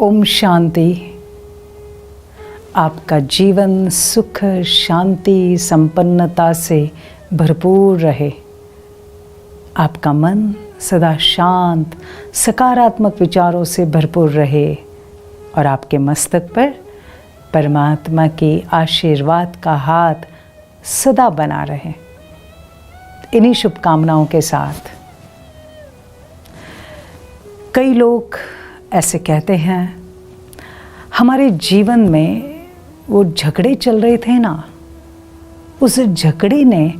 ओम शांति। आपका जीवन सुख शांति संपन्नता से भरपूर रहे। आपका मन सदा शांत सकारात्मक विचारों से भरपूर रहे और आपके मस्तक पर परमात्मा की आशीर्वाद का हाथ सदा बना रहे। इन्हीं शुभकामनाओं के साथ कई लोग ऐसे कहते हैं, हमारे जीवन में वो झगड़े चल रहे थे ना, उस झगड़े ने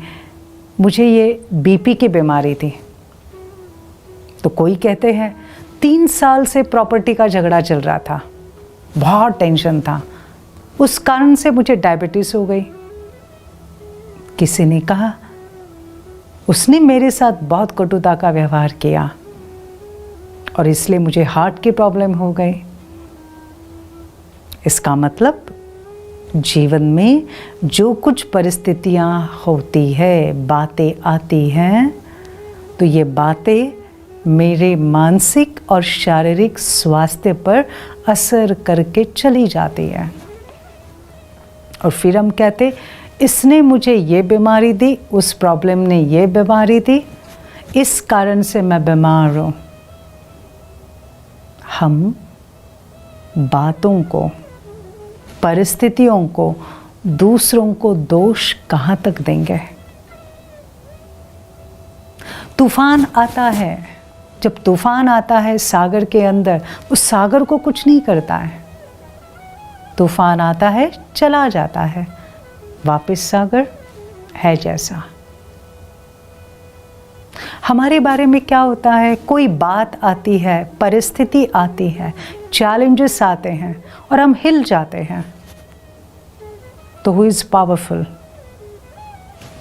मुझे ये बीपी की बीमारी थी। तो कोई कहते हैं 3 साल से प्रॉपर्टी का झगड़ा चल रहा था, बहुत टेंशन था, उस कारण से मुझे डायबिटीज़ हो गई। किसी ने कहा उसने मेरे साथ बहुत कटुता का व्यवहार किया और इसलिए मुझे हार्ट की प्रॉब्लम हो गई। इसका मतलब जीवन में जो कुछ परिस्थितियां होती है, बातें आती हैं, तो ये बातें मेरे मानसिक और शारीरिक स्वास्थ्य पर असर करके चली जाती है। और फिर हम कहते इसने मुझे ये बीमारी दी, उस प्रॉब्लम ने ये बीमारी दी, इस कारण से मैं बीमार हूँ। हम बातों को, परिस्थितियों को, दूसरों को दोष कहाँ तक देंगे? तूफान आता है, जब तूफान आता है सागर के अंदर, उस सागर को कुछ नहीं करता है। तूफान आता है, चला जाता है, वापस सागर है जैसा। हमारे बारे में क्या होता है, कोई बात आती है, परिस्थिति आती है, चैलेंजेस आते हैं और हम हिल जाते हैं। तो हु इज पावरफुल,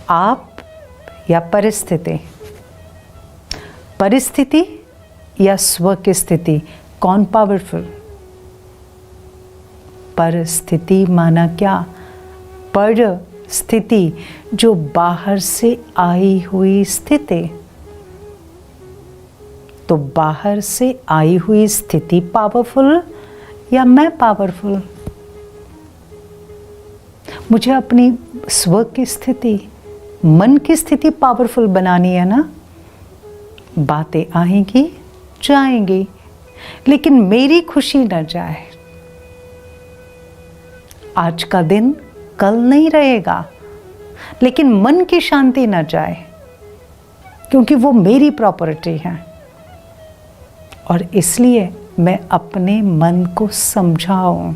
आप या परिस्थिति? परिस्थिति या स्व की स्थिति, कौन पावरफुल? परिस्थिति माना क्या? परिस्थिति जो बाहर से आई हुई स्थिति। तो बाहर से आई हुई स्थिति पावरफुल या मैं पावरफुल? मुझे अपनी स्व की स्थिति, मन की स्थिति पावरफुल बनानी है ना। बातें आएंगी जाएंगी, लेकिन मेरी खुशी न जाए। आज का दिन कल नहीं रहेगा, लेकिन मन की शांति न जाए, क्योंकि वो मेरी प्रॉपर्टी है। और इसलिए मैं अपने मन को समझाऊं।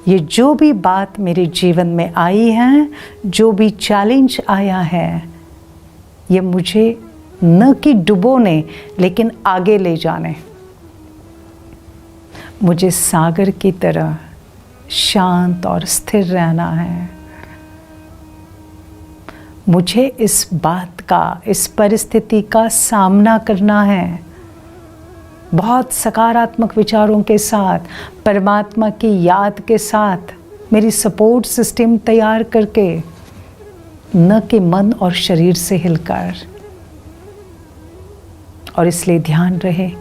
ये जो भी बात मेरे जीवन में आई है, जो भी चैलेंज आया है, ये मुझे न कि डुबोने, लेकिन आगे ले जाने। मुझे सागर की तरह शांत और स्थिर रहना है। मुझे इस बात का, इस परिस्थिति का सामना करना है बहुत सकारात्मक विचारों के साथ, परमात्मा की याद के साथ, मेरी सपोर्ट सिस्टम तैयार करके, न कि मन और शरीर से हिलकर। और इसलिए ध्यान रहे,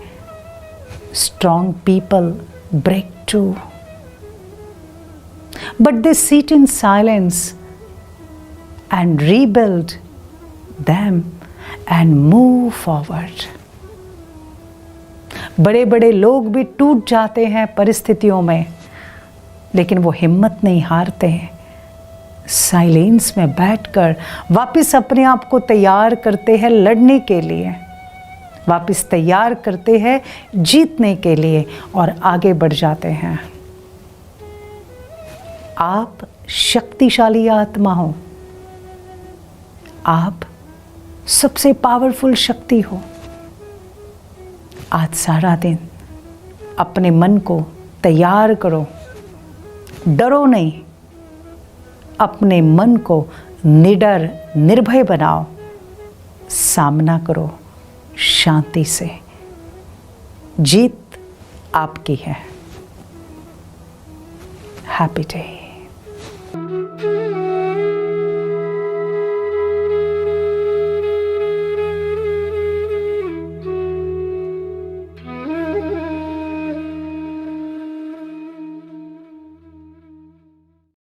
strong people break through, but they sit in silence and rebuild them and move forward. बड़े बड़े लोग भी टूट जाते हैं परिस्थितियों में, लेकिन वो हिम्मत नहीं हारते हैं। साइलेंस में बैठकर वापस अपने आप को तैयार करते हैं लड़ने के लिए, वापस तैयार करते हैं जीतने के लिए और आगे बढ़ जाते हैं। आप शक्तिशाली आत्मा हो, आप सबसे पावरफुल शक्ति हो। आज सारा दिन अपने मन को तैयार करो, डरो नहीं, अपने मन को निडर निर्भय बनाओ, सामना करो शांति से। जीत आपकी है। Happy day.